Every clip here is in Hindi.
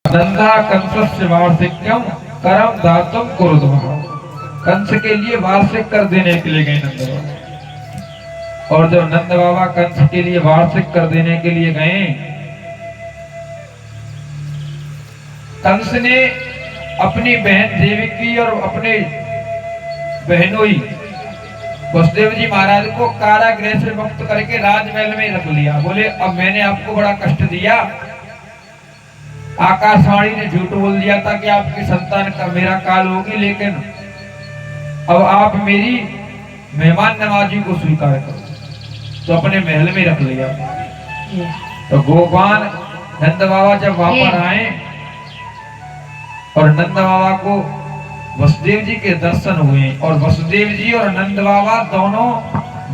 नंदा कंसस्य वार्षिक्यम करम दातुम कुरुद्मः। कंस के लिए वार्षिक कर देने के लिए गए नंद बाबा। और जब नंद बाबा कंस के लिए वार्षिक कर देने के लिए गए, कंस ने अपनी बहन देवकी और अपने बहनोई वसुदेव जी महाराज को कारागृह से मुक्त करके राजमहल में रख लिया। बोले अब मैंने आपको बड़ा कष्ट दिया, आकाशवाणी ने झूठ बोल दिया था कि आपकी संतान का मेरा काल होगी, लेकिन अब आप मेरी मेहमान नवाजी को स्वीकार करो। तो अपने महल में रख लिया। तो गोपाल नंद बाबा जब वापस आए और नंद बाबा को वसुदेव जी के दर्शन हुए, और वसुदेव जी और नंद बाबा दोनों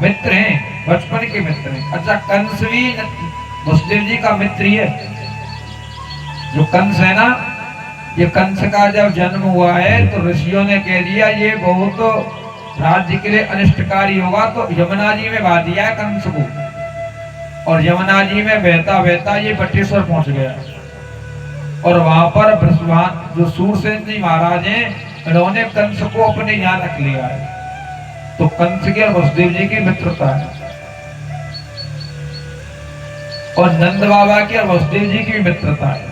मित्र हैं, बचपन के मित्र हैं। अच्छा, कंस भी वसुदेव जी का मित्र ही है। जो कंस है ना, ये कंस का जब जन्म हुआ है तो ऋषियों ने कह दिया ये बहुत राज्य के लिए अनिष्टकारी होगा, तो यमुना जी में बहा दिया है कंस को। और यमुना जी में बहता बहता ये बटेश्वर पहुंच गया, और वहां पर जो सूरसेन जी महाराज हैं, इन्होंने कंस को अपने यहाँ रख लिया है। तो कंस की और वसुदेव जी की मित्रता है, और नंद बाबा की और वसुदेव जी की भी मित्रता है,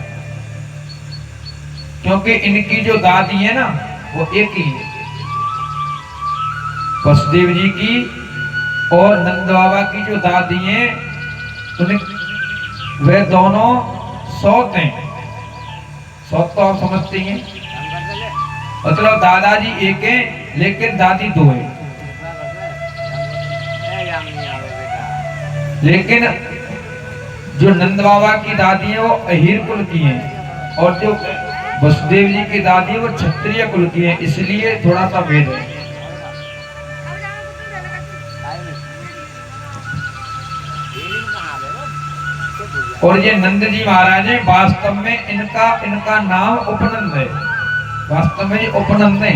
क्योंकि इनकी जो दादी है ना वो एक ही है। वसुदेव जी की और नंद बाबा की जो दादी हैं, वे दोनों सौत हैं। सौत तो आप समझते हैं, मतलब दादाजी एक है लेकिन दादी दो है। लेकिन जो नंद बाबा की दादी है वो अहीर कुल की है, और जो वसुदेव जी की दादी वो क्षत्रिय कुल की है, इसलिए थोड़ा सा भेद है। और ये नंद जी महाराज है, वास्तव में इनका नाम उपनंद है। वास्तव में ये उपनंद है,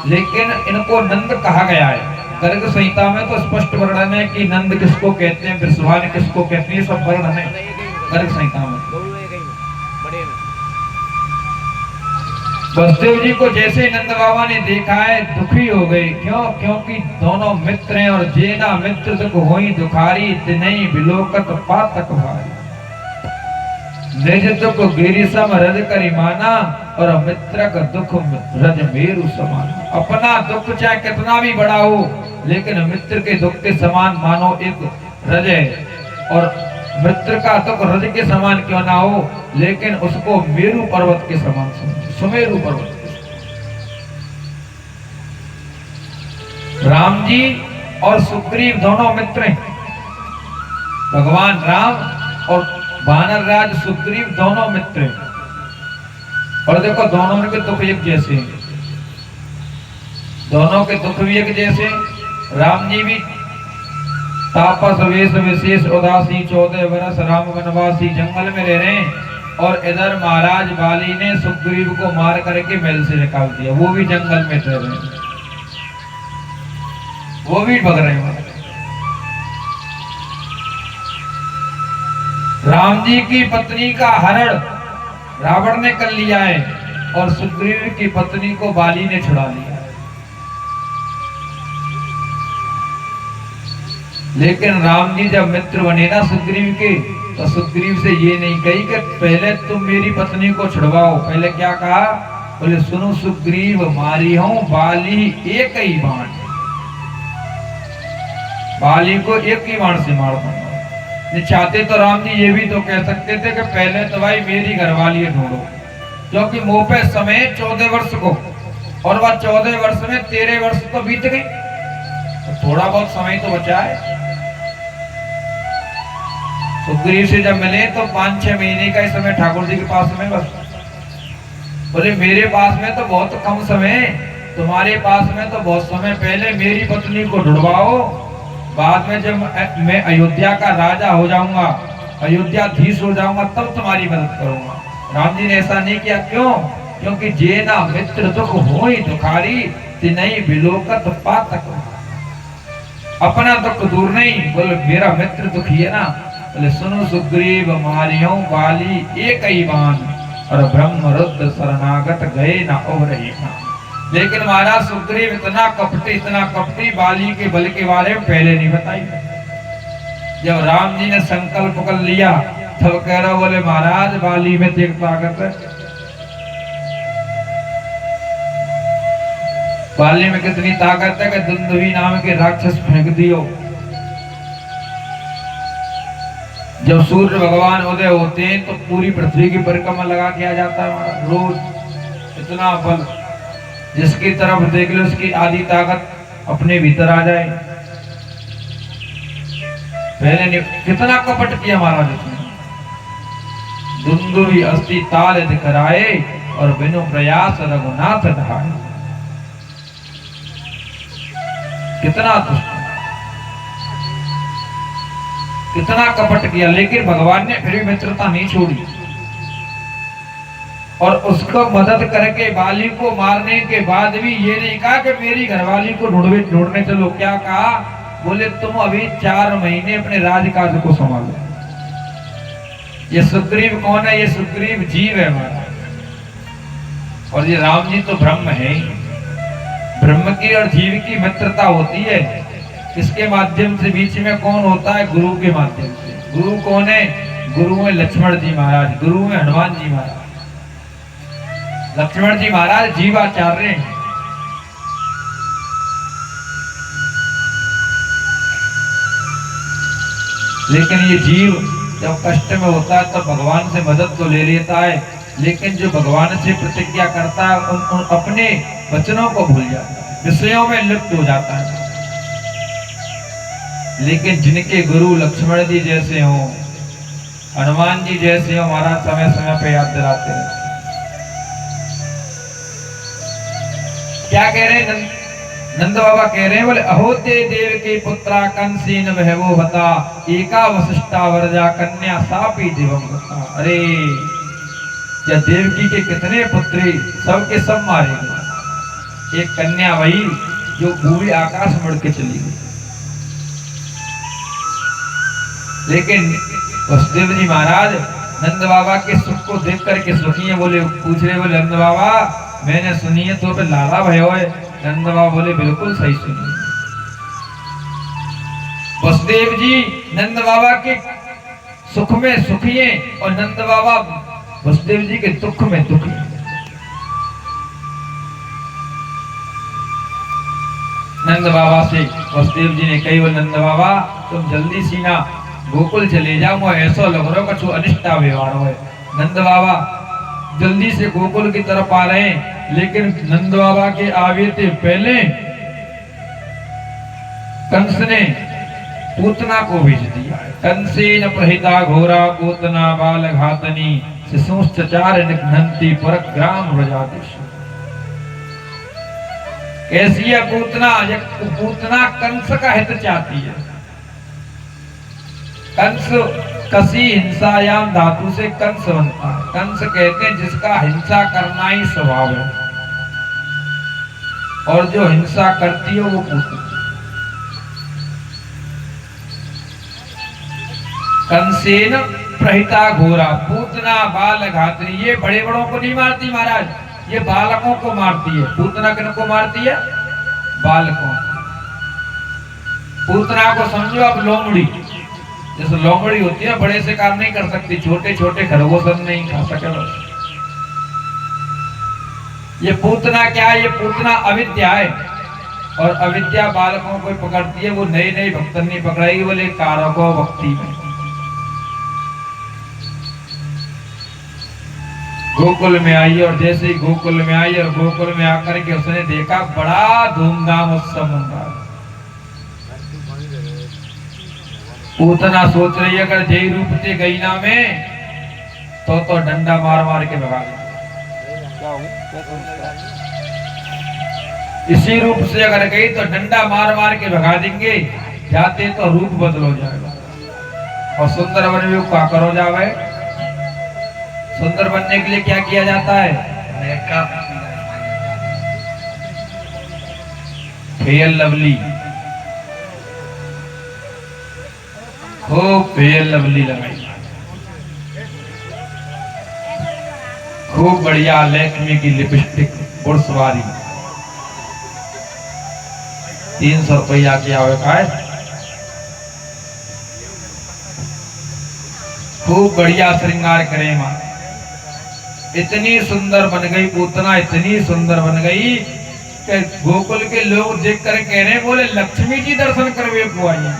लेकिन इनको नंद कहा गया है। गर्ग संहिता में तो स्पष्ट वर्णन है कि नंद किसको कहते हैं, वृषभान किसको कहते हैं, सब वर्णन है गर्ग संहिता में। वसुदेव जी को जैसे नंद बाबा ने देखा है दुखी हो गए। क्यों? क्योंकि दोनों मित्र हैं, और जेना मित्र दुख होई दुखारी, तिनहि बिलोकत पातक भारी। निज दुख गिरि सम रज करि माना, और मित्र का दुख रज मेरु समान। अपना दुख चाहे कितना भी बड़ा हो, लेकिन मित्र के दुख के समान मानो एक रज है। और मित्र का दुख रज के समान क्यों ना हो, लेकिन उसको मेरु पर्वत के समान समझो, सुमेरु पर्वत। राम जी और सुग्रीव दोनों मित्र हैं। भगवान राम और वानर राज सुग्रीव दोनों मित्र हैं। और देखो दोनों के दुख एक जैसे हैं, दोनों के दुख भी एक जैसे। राम जी भी तापस वेश विशेष उदासी 14 वर्ष राम वनवासी जंगल में रह रहे हैं, और इधर महाराज बाली ने सुग्रीव को मार करके महल से निकाल दिया। वो भी जंगल में रह रहे हैं, वो भी भग रहे हैं। राम जी की पत्नी का हरण रावण ने कर लिया है, और सुग्रीव की पत्नी को बाली ने छुड़ा लिया। लेकिन राम जी जब मित्र बने ना सुग्रीव के, तो सुग्रीव से ये नहीं कही कि पहले तुम मेरी पत्नी को छुड़वाओ। पहले क्या कहा? बोले सुनो सुग्रीव, मारी हूं बाली एक ही बाण। बाली को एक ही बाण से मार दूंगा। चाहते तो राम जी ये भी तो कह सकते थे कि पहले तो भाई मेरी घरवाली ढूंढो, क्योंकि मुंह पे समय 14 वर्ष को, और वह 14 वर्ष में 13 वर्ष तो बीत गए, तो थोड़ा बहुत समय तो बचा है। सुग्रीव से जब मिले तो 5-6 महीने का ही समय ठाकुर जी के पास में बस। बोले मेरे पास में तो बहुत कम समय, तुम्हारे पास में तो बहुत समय। पहले मेरी पत्नी को ढूंढवाओ, बाद में जब मैं अयोध्या का राजा हो जाऊंगा, अयोध्याधीश हो जाऊंगा, तब तुम्हारी मदद करूंगा। राम जी ने ऐसा नहीं किया। क्यों? क्योंकि जेना मित्र दुख होई दुखारी, तिनहि बिलोकत पातक। अपना दुख दूर नहीं, बोले मेरा मित्र दुखी है ना। बोले सुनो सुग्रीव, मारियो बाली एक ही बाण। और ब्रह्म रुद्र शरणागत गए ना रहे ना। लेकिन महाराज सुग्रीव इतना कपटी बाली के बल के बारे में पहले नहीं बताई। जब राम जी ने संकल्प कर लिया तब कह रहा बोले महाराज बाली में देख ताकत है, बाली में कितनी ताकत है कि दुंदुभी नाम के राक्षस फेंक दियो। जब सूर्य भगवान उदय होते हैं तो पूरी पृथ्वी की परिक्रमा लगा के आ जाता है रोज। इतना बल, जिसकी तरफ देख लो उसकी आधी ताकत अपने भीतर आ जाए। पहले कितना कपट किया महाराज इसने। दुंदुभी अस्थि ताल दिखराए और बिनु प्रयास रघुनाथ ढाए। कितना दुष्ट, कितना कपट किया, लेकिन भगवान ने फिर भी मित्रता नहीं छोड़ी और उसको मदद करके बाली को मारने के बाद भी ये नहीं कहा कि मेरी घरवाली को ढूंढने चलो। क्या कहा? बोले तुम अभी 4 महीने अपने राजकाज को संभालो। ये सुग्रीव कौन है? ये सुग्रीव जीव है हमारा, और ये राम जी तो ब्रह्म है। ब्रह्म की और जीव की मित्रता होती है। इसके माध्यम से बीच में कौन होता है? गुरु के माध्यम से। गुरु कौन है? गुरु है लक्ष्मण जी महाराज, गुरु है हनुमान जी महाराज। लक्ष्मण जी महाराज जीवाचार्य हैं। लेकिन ये जीव जब कष्ट में होता है तो भगवान से मदद तो ले लेता है, लेकिन जो भगवान से प्रतिज्ञा करता है उन अपने वचनों को भूल जाता है, विषयों में लिप्त हो जाता है। लेकिन जिनके गुरु लक्ष्मण जी जैसे हों, हनुमान जी जैसे हो, महाराज समय समय पे याद दिलाते हैं। क्या कह रहे हैं नंद बाबा? कह रहे हैं बोले अहो ते देव के पुत्रा कंसेन बहवो बता, एका वशिष्ठा वरजा कन्या सापी दिवंगता। अरे क्या देवकी के कितने पुत्री, सबके सब मारे गए, एक कन्या वही जो पूरे आकाश मुड़ के चली गई। लेकिन वसुदेव जी महाराज नंद बाबा के सुख को देख करके सुखी है। बोले पूछ रहे, बोले नंद बाबा मैंने सुनी है तो पे लाला भयो है। नंद बाबा बोले बिल्कुल सही सुनी। वसुदेव जी नंद बाबा के सुख में सुखी है और नंद बाबा वसुदेव जी के दुख में दुखी है। नंद बाबा से वसुदेव जी ने कही, बोले नंद बाबा तुम जल्दी सीना गोकुल चले जाओ, ऐसा लग रहा कछु अनिष्टा व्यवहार हो। नंद बाबा जल्दी से गोकुल की तरफ आ रहे हैं, लेकिन नंद बाबा के आवे थे पहले कंस ने पूतना को भेज दिया। कंसेन प्रहिता घोरा पूतना बाल घातनी शिशुश्चार निघ्नन्ति परग्राम व्रजादिषु। कैसी है पूतना? पूतना कंस का हित चाहती है। कंस कसी हिंसायाम धातु से कंस बनता है। कंस कहते हैं जिसका हिंसा करना ही स्वभाव है, और जो हिंसा करती है वो पूतना। कंसेन प्रहिता घोरा पूतना बाल घातनी। ये बड़े बड़ों को नहीं मारती महाराज, ये बालकों को मारती है। पूतना किनको मारती है? बालकों। पूतना को समझो अब लोमड़ी, जैसे लोमड़ी होती है बड़े से काम नहीं कर सकती, छोटे छोटे खरगोश नहीं खा सके बस। ये पूतना क्या है? ये पूतना अविद्या है, और अविद्या बालकों को पकड़ती है। वो नई नई भक्तन नहीं पकड़ाएगी, बोले कारको भक्ति में। गोकुल में आई, और जैसे ही गोकुल में आई और गोकुल में आकर के उसने देखा बड़ा धूमधाम उत्सव मन रहा। पूतना सोच रही है अगर जय रूप से गई ना में तो डंडा मार मार के भगा देंगे। इसी रूप से अगर गई तो डंडा मार मार के भगा देंगे, जाते तो रूप बदल हो जाएगा। और सुंदर बन में क्या करो जावे? सुंदर बनने के लिए क्या किया जाता है? फेयर लवली, खूब फेयर लवली लगाई। खूब बढ़िया लैक्मे की लिपस्टिक घुड़सवारी 300 रुपया की आवे है। खूब बढ़िया श्रृंगार करे मां, इतनी सुंदर बन गई पूतना, इतनी सुंदर बन गई कि गोकुल के लोग देख कर कह रहे बोले लक्ष्मी जी दर्शन करवे को आई।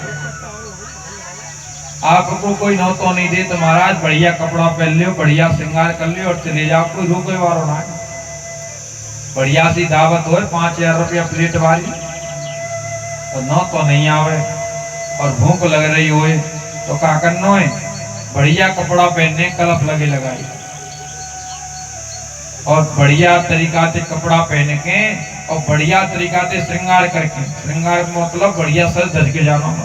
आपको कोई नौ तो नहीं दे तो महाराज बढ़िया कपड़ा पहन लियो, बढ़िया श्रृंगार कर लियो और चले जाओ, कोई रोके वालों ना। बढ़िया सी दावत हो 5000 रुपया प्लेट वाली तो नौ तो नहीं आवे और भूख लग रही हो तो क्या करना है, बढ़िया कपड़ा पहनने कलप लगे लगाई और बढ़िया तरीका से कपड़ा पहन के और बढ़िया तरीका से श्रृंगार करके, श्रृंगार मतलब बढ़िया सज धज के जाना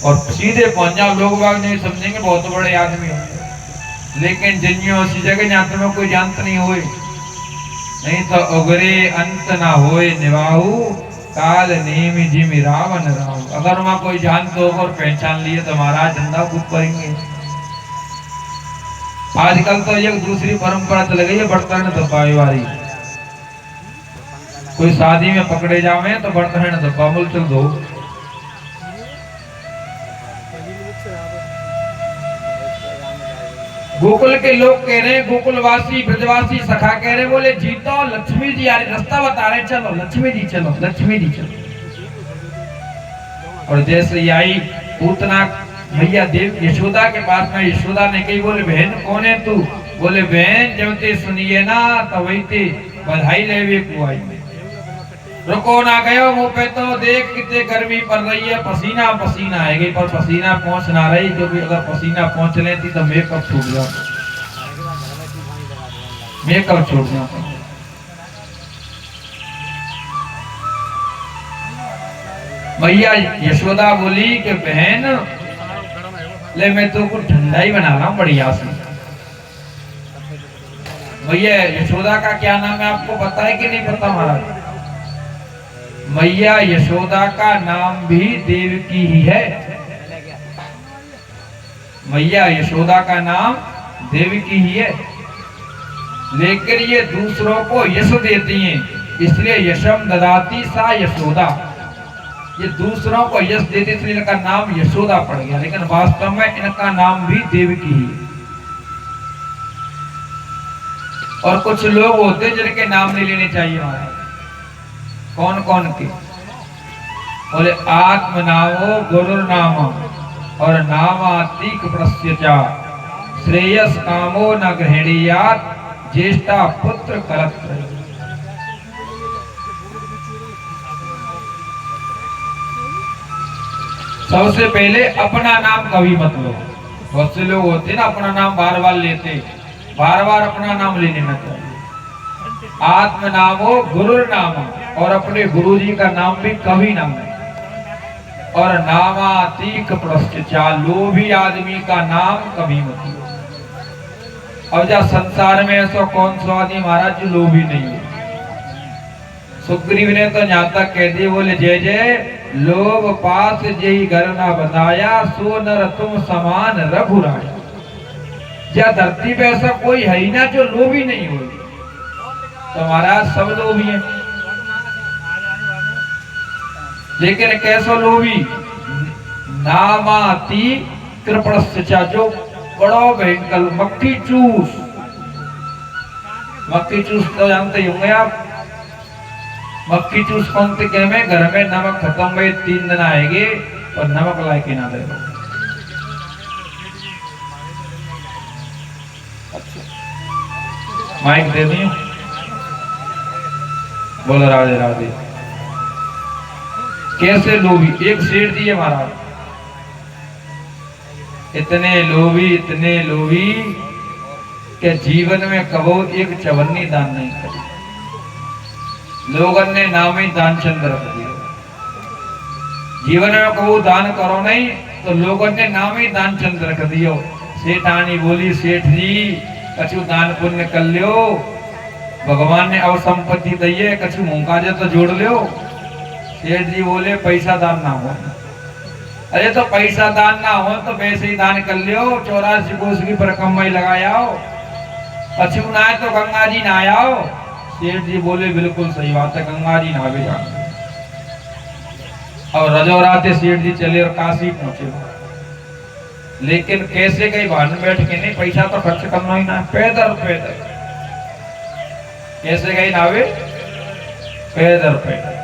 और सीधे पहुंच जाओ। लोग बाग नहीं समझेंगे बहुत बड़े आदमी होंगे, लेकिन जिन्हों ऐसी जगह जानते में कोई जानत नहीं हुए, नहीं तो उगरे अंत ना होए निभाऊ काल नेम जिमि रावण राव। अगर वहां कोई जानते होगा और पहचान लिए तो महाराज धंधा खूब करेंगे। आजकल तो एक दूसरी परंपरा चल गई है बर्तन दबाई वाली, कोई शादी में पकड़े जावे तो बर्तन दबा मुल चल दो। गोकुल के लोग कह रहे, गोकुलवासी ब्रजवासी सखा कह रहे बोले जीतो लक्ष्मी जी आ रही, रास्ता बता रहे चलो लक्ष्मी जी चलो, लक्ष्मी जी चलो। और जैसे आई पूतना भैया देव यशोदा के पास में, यशोदा ने कही बोले बहन कौन है तू? बोले बहन जब ते सुनिए ना तो वही ते बधाई लेवे को आई। रुको ना गयो मुंह पे तो देख कितने गर्मी पड़ रही है, पसीना पसीना आएगी, पर पसीना पहुंच ना रही क्योंकि अगर पसीना पहुंच लेती तो मेकअप छूट जाता, मेकअप छूट जाता। भैया यशोदा बोली कि बहन ले मैं तो कुछ ठंडा ही बना रहा हूं बढ़िया से। भैया यशोदा का क्या नाम है आपको पता है कि नहीं पता महाराज? मैया यशोदा का नाम भी देवकी ही है। मैया यशोदा का नाम देवकी ही है, लेकिन ये दूसरों को यश देती हैं, इसलिए यशम ददाती सा यशोदा। ये दूसरों को यश देते इसलिए इनका नाम यशोदा पड़ गया, लेकिन वास्तव में इनका नाम भी देवकी ही है। और कुछ लोग होते हैं जिनके नाम नहीं लेने चाहिए महाराज। कौन कौन के? बोले आत्म नामो गुरु नाम और नामातीक प्रस्यचा श्रेयस कामो न गृहणीयात ज्येष्ठा पुत्र कलत्र। सबसे पहले अपना नाम कभी मत लो। बहुत से लोग होते ना अपना नाम बार बार लेते, बार बार अपना नाम ले लेना चाहिए। आत्म नामो गुरु नाम और अपने गुरु जी का नाम भी कभी ना ले। और नामातीक प्रस्थित्या लोभी आदमी का नाम कभी मत लो। अब जा संसार में ऐसा कौन सा आदमी महाराज जो लोभी नहीं हो? सुग्रीव ने तो यहाँ तक कह दिए बोले जय जय लोभ पास जय घर ना बनाया सो नर तुम समान रघुराया। या धरती पे ऐसा कोई है ही ना जो लोभी नहीं हो, तो महाराज सब लोभी हैं। लेकिन कैसा लोभी? नामाती कृपणस्या जो बड़ो भयंकर मक्खी चूस। मक्खी चूस तो जानते ही होंगे आप। मक्खी चूस कौन से कह में? घर में नमक खत्म हुए 3 दिन आएंगे और नमक लाए के ना दे। माइक दे दी बोलो राधे राधे। कैसे लोभी? एक शेर दिए महाराज, इतने लोभी के जीवन में कबो एक चवन्नी दान नहीं करी। लोगों ने नाम ही दान चंद रख दिया। जीवन में कबो दान करो नहीं तो लोगों ने नाम ही दान चंद रख दियो। सेठानी बोली सेठ जी कछु दान पुण्य कर लियो, भगवान ने अब संपत्ति दी है कछु मुंह काजे तो जोड़ लियो। सेठ जी बोले पैसा दान ना हो, अरे तो पैसा दान ना हो तो वैसे ही दान कर लियो, 84 कोस की परिक्रमा में लगाओ, पशु ना है तो गंगा जी नहाओ। सेठ जी बोले बिल्कुल सही बात है, गंगा जी नहावे जाओ। और रजौराते सेठ जी चले और काशी पहुंचे, लेकिन कैसे गए वाहन में बैठ के नहीं, पैसा तो खर्च करना ही ना, पैदल पैदल। कैसे गए नावे? पैदल पैदल।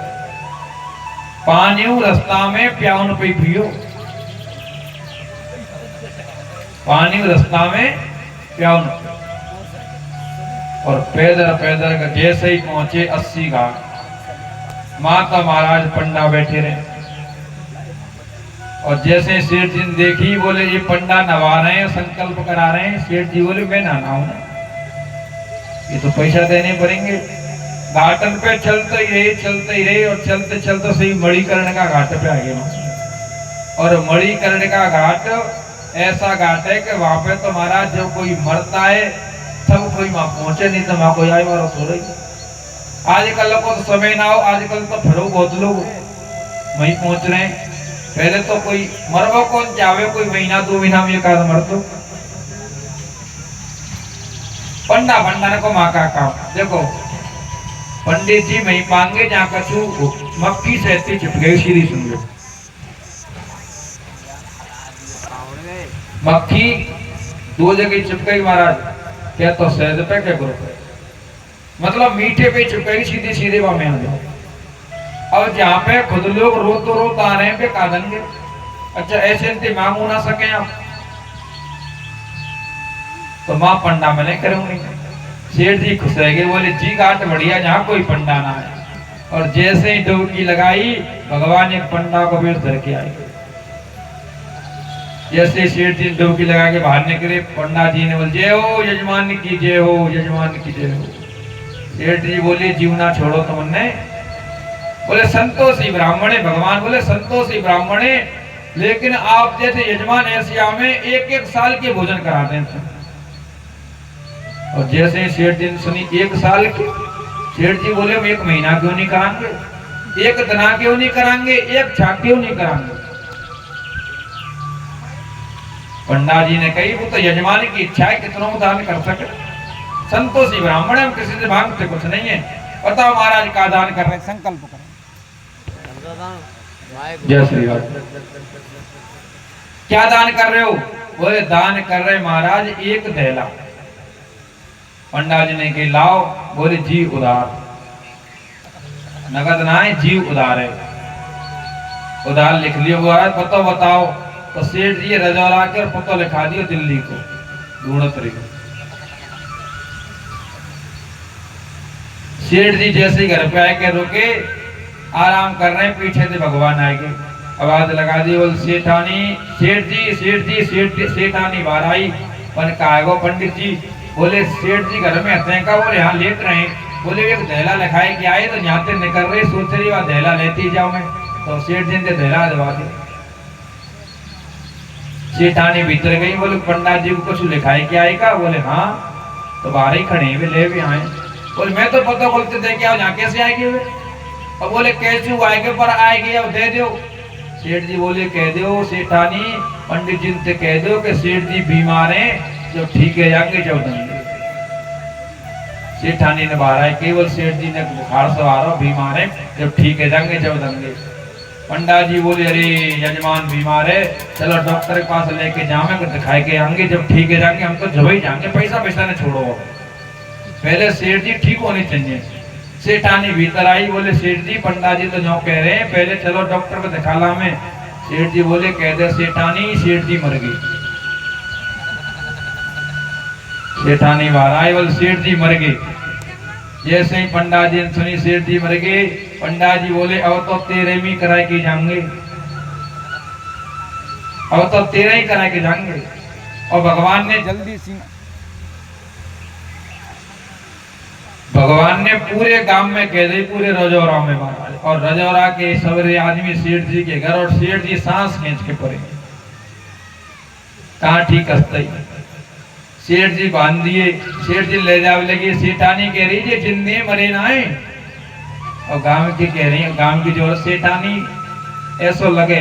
पानी रास्ता में प्याउन पे पियो, पानी रास्ता में प्याउन। और पैदल पैदल जैसे ही पहुंचे 80 घाट, माता महाराज पंडा बैठे रहे। और जैसे सेठ जी ने देखी, बोले ये पंडा नवा रहे हैं, संकल्प करा रहे हैं। सेठ जी बोले मैं नहाऊं ना, ये तो पैसा देने पड़ेंगे। घाटन पे चलते ही रहे और चलते चलते सही मणिकर्ण का घाट पे आ गए। और मणिकर्ण का घाट ऐसा घाट है कि वहां पे तो महाराज जो कोई मरता है सब कोई वहां पहुंचे, नहीं तो वहां कोई आए मारो सो रही। आजकल को तो समय ना हो, आजकल तो फिर बहुत लोग वहीं पहुंच रहे हैं। पहले तो कोई मरबो कौन चाहे, कोई महीना 2 महीना में एक आध मर तो। पंडा भंडार को माँ का काम देखो, पंडित जी मही मांगे जहाँ कछु मक्खी सहती चिप गई। श्री सुन लो, मक्खी 2 जगह चिप गई महाराज, क्या तो सहज पे क्या ग्रुप है, मतलब मीठे पे चिप गई, सीधे सीधे वहां में आ जाओ। और जहाँ पे खुद लोग रोत आ रहे हैं पे का देंगे। अच्छा ऐसे इनते मांगू ना सके आप, तो माँ पंडा में नहीं करूंगी। सेठ जी खुश रह गए, बोले जी घाट बढ़िया जहाँ कोई पंडा ना है। और जैसे ही डुबकी लगाई, भगवान एक पंडा को बेर धर के आए। जैसे सेठ जी डुबकी लगा के बाहर निकले, पंडा जी ने बोले जय हो यजमान की जय हो, यजमान की जय हो। सेठ जी बोले जीवना छोड़ो तुमने, बोले संतोषी ब्राह्मणे, भगवान बोले संतोषी ब्राह्मणे, लेकिन आप जैसे यजमान ऐसे हमें 1-1 साल के भोजन कराते हैं। और जैसे सेठ जी ने सुनी 1 साल की, सेठ जी बोले हम 1 महीना क्यों नहीं कराएंगे, 1 दिन क्यों नहीं कराएंगे, 1 छाक क्यों नहीं कराएंगे। पंडा जी ने कही वो तो यजमान की इच्छा है, कितनों दान कर सके। संतोषी ब्राह्मण हम किसी से मांगते कुछ नहीं है, बताओ महाराज का दान कर रहे, संकल्प करें। जय श्री राम। क्या दान कर रहे हो? बोले दान कर रहे महाराज 1 थैला। पंडा जी ने कही लाओ, बोले जी उधार, नगद ना है, जी उधार है। उधार लिख लियो महाराज, पतो बताओ। तो सेठ जी रजौरा के और पतो लिखा दियो दिल्ली को, ढूंढत रही। सेठ जी जैसे ही घर पे आए के रुके, आराम कर रहे हैं, पीछे से भगवान आएंगे, आवाज लगा दी, बोल सेठानी, सेठ जी सेठ जी सेठ सेठानी बाहर आई। पन कहा पंडित जी, बोले सेठ जी घर में हते का, बोले यहाँ लेट रहे हैं। बोले एक दहला लिखाए कि आए तो यहाँ से निकल रहे, सोच रही वह दहला लेती जाओ मैं। तो सेठ जी ने दहला दबा दिया। सेठानी भीतर गई, बोले पंडा जी को कुछ लिखाए क्या आएगा? बोले हाँ। तो बाहर ही खड़े हुए ले भी आए। बोले मैं तो पता बोलते थे क्या यहाँ कैसे आएगी वे? अब बोले कैसे आएगे पर आएगी, अब दे दो। सेठ जी बोले कह दो सेठानी, पंडित जी से कह दो कि सेठ जी बीमार हैं, जब ठीक है जाके जब देंगे। सेठानी ने बाहर आए, केवल सेठ जी ने बुखार सवार हो, बीमार है, जब ठीक है जाएंगे जब देंगे। पंडा जी बोले अरे यजमान बीमार है, चलो डॉक्टर के पास लेके जाएंगे, दिखाए के आएंगे, जब ठीक है जाएंगे, हम तो जब ही जाएंगे, पैसा पैसा ने छोड़ो, पहले सेठ जी ठीक होने चाहिए। सेठानी भीतर आई, बोले सेठ जी पंडा जी तो जो कह रहे हैं, पहले चलो डॉक्टर को दिखा ला में। सेठ जी बोले कह दे सेठानी, सेठ जी मर गई। सेठानी बाहर आई, बोले सेठ जी मर गए। जैसे ही पंडा जी ने सुनी सेठ जी मर गए, पंडा जी बोले अब तो तेरे भी कराए के जाएंगे, अब तो तेरा ही करा के जाएंगे। और भगवान ने जल्दी सी, भगवान ने पूरे गांव में कह दी, पूरे रजौरा में महाराज, और रजौरा के सवेरे आदमी सेठ जी के घर, और सेठ जी सांस खींच के पड़े, कहाँ ठीक हंसते। सेठ जी बांध दिए, सेठ जी ले जावे लगे। सेठानी कह रही है जिंदे मरे ना है, और गांव की कह रही है, गांव की जो सेठानी ऐसो लगे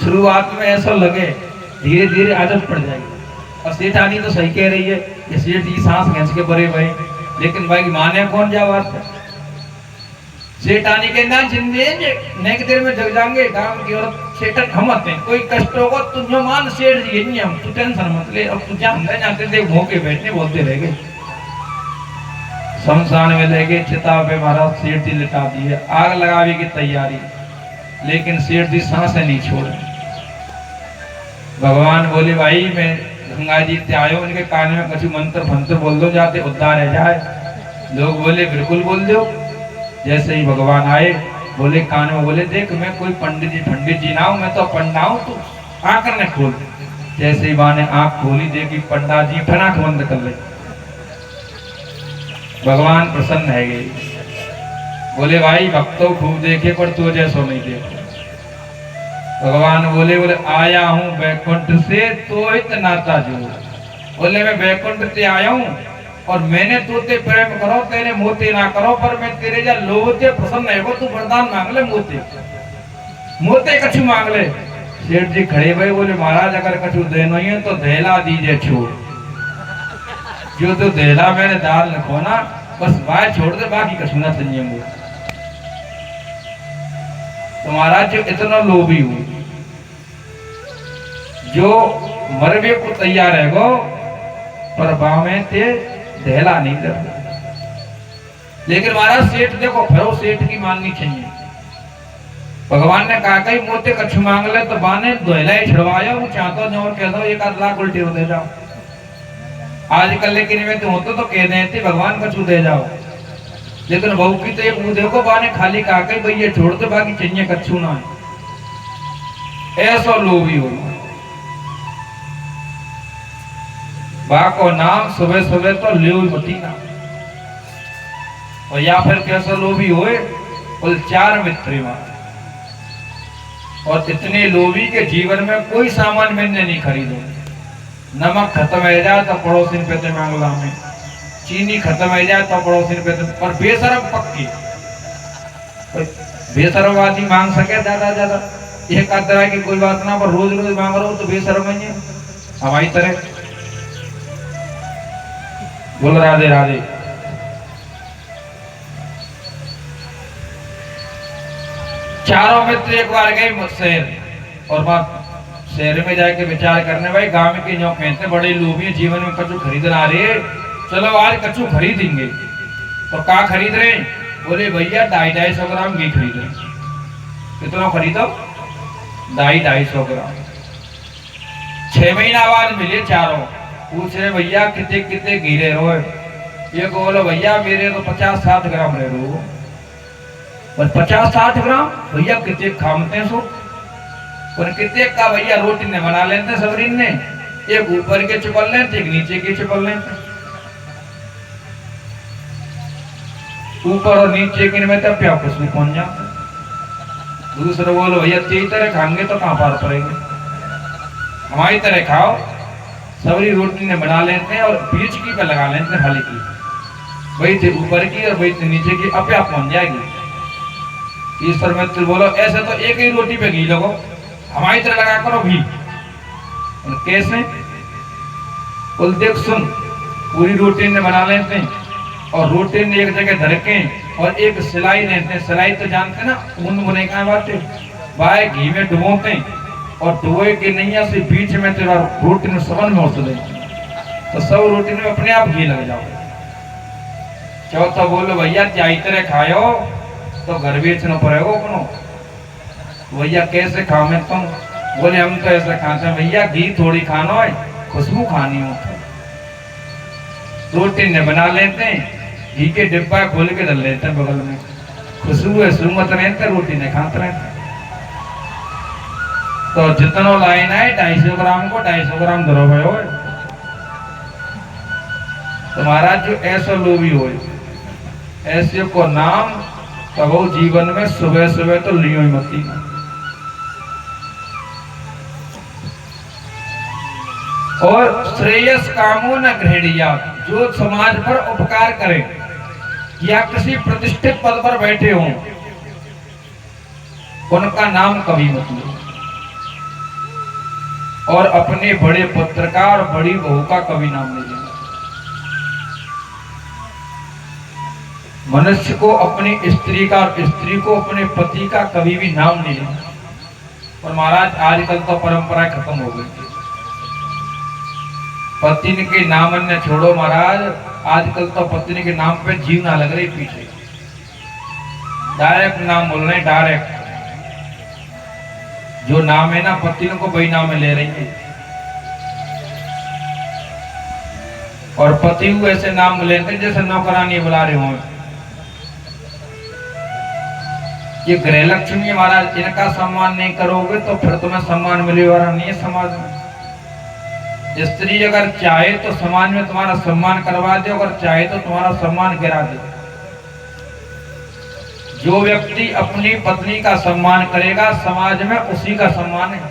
शुरुआत में ऐसा लगे, धीरे धीरे आदत पड़ जाएगी। और सेठानी तो सही कह रही है कि सेठ जी सांस खींच के बड़े भाई, लेकिन भाई माने कौन जा बात है। सेठानी के ना जिंदे नेक देर में जग जाएंगे। गांव की औरत सेठन हम आते हैं, कोई कष्ट होगा तुम जो मान सेठ जी नहीं, हम तू टेंशन मत ले। अब तू जानते जाते थे भूखे बैठने बोलते रह गए। शमशान में ले गए, चिता पे महाराज सेठ जी लिटा दिए, आग लगाने की तैयारी, लेकिन सेठ जी सांसें नहीं छोड़े। भगवान बोले भाई मैं गंगा जी से आयो, उनके कान में कछु मंत्र फंत्र बोल दो, जाते उद्धार रह जाए। लोग बोले बिल्कुल बोल दो। जैसे ही भगवान आए बोले कान में, बोले देख मैं कोई पंडित जी ना हूं, मैं तो पंडा हूं, तू आंख न खोल। जैसे ही माँ ने आंख खोली, देखी पंडा जी फनाक बंद कर ले। भगवान प्रसन्न है गए, बोले भाई भक्तों खूब देखे पर तू जैसो नहीं देखे। भगवान बोले आया हूं बैकुंठ से तो इतना जो, बोले मैं बैकुंठ से आया हूं और मैंने तोते प्रेम करो, तेरे मोते ना करो, पर मैं तेरे जा लोभते प्रसन्न है वो, तू वरदान मांग ले, मोते कछु मांग ले। सेठ जी खड़े भाई बोले महाराज अगर कछु देना ही है तो दहला दीजिए छोड़, जो तो दहला मैंने दाल रखो ना बस बाय छोड़ दे, बाकी कछु ना चाहिए मुझे। तो महाराज जो इतना लोभी हुई, जो मरवे को तैयार है गो पर बामे ते दहला नहीं दे। लेकिन महाराज सेठ देखो फिर सेठ की माननी चाहिए। भगवान ने कहा कहीं मोते कछु मांग ले तो बाने दहला ही छड़वाया, वो चाहता जो और कहता एक आध लाख उल्टी दे जाओ। आजकल लेकिन में तो होते तो कह देते भगवान कछु दे जाओ, लेकिन बहू की तो एक मुंह देखो बाने खाली कहा कहीं भैया छोड़ दो, बाकी चाहिए कछु ना है। ऐसा लोभी हो बा को नाम सुबह सुबह तो ले मती ना। और या फिर कैसा लोभी होए कुल 4 मित्र और इतने लोभी के जीवन में कोई सामान मैंने नहीं खरीदो। नमक खत्म हो जाए तो पड़ोसी पे ते मांगला में, चीनी खत्म हो जाए तो पड़ोसी पे ते, पर बेशरम पक्की बेशरम आदमी मांग सके ज्यादा ज्यादा एक आध तरह की कोई बात ना, पर रोज रोज मांग रहा हो तो बेशरम ही है। हमारी तरह बोल राधे राधे। चारों मित्र एक बार गए शहर और बात शहर में जाके विचार करने, भाई गांव के जो कहते बड़े लोभी जीवन में कछु खरीदना रहे, चलो आज कछु खरीदेंगे। तो क्या खरीद रहे? बोले भैया 250 ग्राम घी खरीद रहे। कितना खरीदो? 250 ग्राम। 6 महीना बाद मिले चारों, पूछ रहे भैया कितने कितने घी ले रहे हो? ये बोलो भैया मेरे तो 50-60 ग्राम ले रहे हो। पर 50-60 ग्राम भैया कितने खामते हैं सो? पर कितने का भैया रोटी ने बना लेते सबरीन ने, एक ऊपर के चुपल लेते एक नीचे के चुपल लेते, ऊपर और नीचे के में तब प्या कुछ नहीं पहुंच जाते। दूसरा बोलो भैया तेरी तरह खाएंगे तो कहां पार पड़ेंगे, हमारी तरह खाओ। सबरी रोटी ने बना लेते हैं और बीच की पे लगा लेते हैं हल्की, वही थे ऊपर की और वही थे नीचे की, अपने आप पहुंच जाएगी। ईश्वर मित्र बोलो ऐसे तो एक ही रोटी पे घी लगो, हमारी तरह लगा करो घी। कैसे? बोल देख सुन, पूरी रोटी ने बना लेते हैं और रोटी ने एक जगह धर के और एक सिलाई लेते हैं। सिलाई तो जानते ना ऊन बुने का बात है, बाय घी में डुबोते हैं और डुबोए के नैया से बीच में तेरा रोटी में सबन में उतर तो सब रोटी में अपने आप घी लग जाओ। चौथा बोलो भैया चाय तरह खाओ तो घर बेचना पड़ेगा अपनो। भैया कैसे खाओ में तुम? बोले हम तो ऐसा खाते हैं भैया, घी थोड़ी खाना है, खुशबू खानी हो। रोटी ने बना लेते हैं, घी के डिब्बा खोल के डाल लेते हैं बगल में, खुशबू है सुमत रहते, रोटी ने खाते रहते। तो जितना लाइन है 250 ग्राम को 250 ग्राम धरो भाई हो। तो महाराज जो ऐसा लोभी हो ऐसे को नाम कबो जीवन में सुबह सुबह तो लियो ही मती। और श्रेयस कामो न गृहणिया, जो समाज पर उपकार करे या किसी प्रतिष्ठित पद पर बैठे हों उनका नाम कभी मत लो। और अपने बड़े पुत्र का और बड़ी बहू का कभी नाम नहीं लेना। मनुष्य को अपनी स्त्री का और स्त्री को अपने पति का कभी भी नाम नहीं लेना। और महाराज आजकल तो परंपराएं खत्म हो गई थी, पत्नी के नाम अन्य छोड़ो महाराज, आजकल तो पत्नी के नाम पे जीव ना लग रही पीछे, डायरेक्ट नाम बोल रहे, डायरेक्ट जो नाम है ना पत्नी को वही नाम में ले रही है। और पति को ऐसे नाम लेते जैसे नौकरानी बुला रहे हों। ये गृह लक्ष्मी महाराज, इनका सम्मान नहीं करोगे तो फिर तुम्हें सम्मान मिले वाला नहीं है समाज में। स्त्री अगर चाहे तो समाज में तुम्हारा सम्मान करवा दे, अगर चाहे तो तुम्हारा सम्मान गिरा दे। जो व्यक्ति अपनी पत्नी का सम्मान करेगा समाज में उसी का सम्मान है।